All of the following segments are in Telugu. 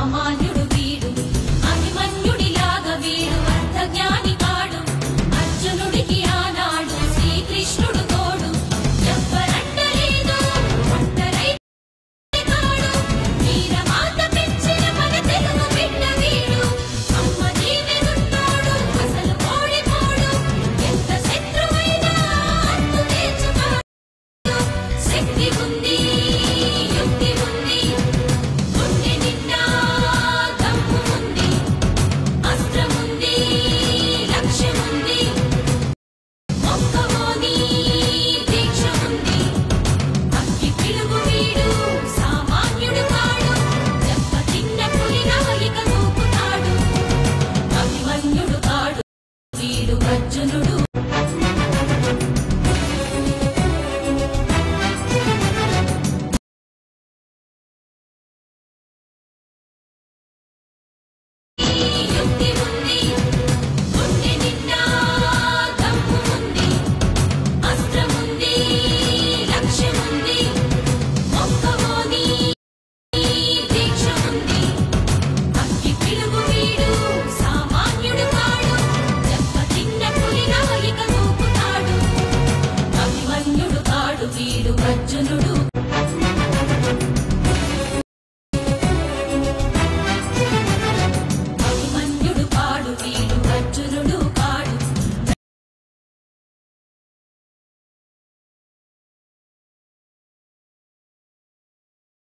సామాన్యుడు వీడు అభిమన్యుడిలాగా వీడు అర్థజ్ఞాని కాడు అర్జునుడికి ఆనాడు శ్రీకృష్ణుడు తోడు ఎవ్వరంటలేదు ఒంటరైతే కాడు వీరమాత పెంచిన మన తెలుగు బిడ్డ వీడు అమ్మ దీవెనున్నోడు అసలు ఓడిపోడు ఎంత శత్రువైనా అంతు తేల్చుతాడు శక్తి ఉంది యుక్తి ఉంది గుండె నిండా దమ్ము ఉంది అస్త్రం ఉంది లక్ష్యం ఉంది మొక్కవోని దీక్ష ఉంది అగ్గి పిలుగు వీడు సామాన్యుడు కాడు దెబ్బతిన్న పులిలా ఇక దూకుతాడు అభిమన్యుడు కాడు వీడు అర్జునుడు యుక్తి ఉంది గుండె నిండా దమ్ము ఉంది అస్త్రం ఉంది లక్ష్యం ఉంది మొక్కవోని దీక్ష ఉంది అగ్గి పిలుగు వీడు సామాన్యుడు కాడు దెబ్బతిన్న పులిలా ఇక దూకుతాడు అభిమన్యుడు కాడు వీడు అర్జునుడు అభిమన్యుడు కాడు వీడు అర్జునుడు కాడు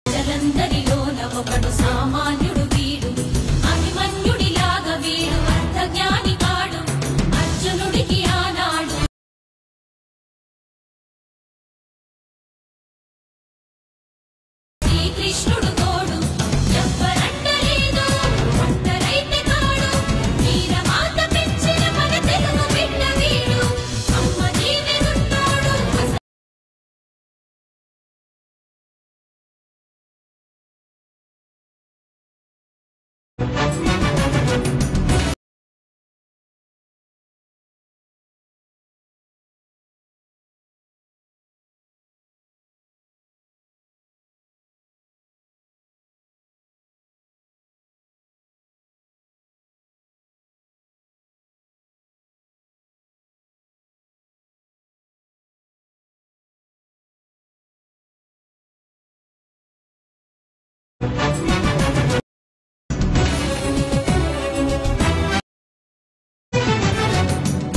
జలందరిలోన ఒకడు సామాన్యుడు వీడు అభిమన్యుడిలాగా వీడు అర్థజ్ఞాని కాడు అర్జునుడికి ఆనాడు శ్రీకృష్ణుడు తోడు ఎవ్వరంటలేదు ఒంటరైతే కాడు వీరమాత పెంచిన మన తెలుగు బిడ్డ వీడు అమ్మ దీవెనున్నోడు అసలు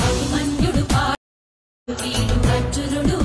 అభిమన్యుడు కాడు వీడు అర్జునుడు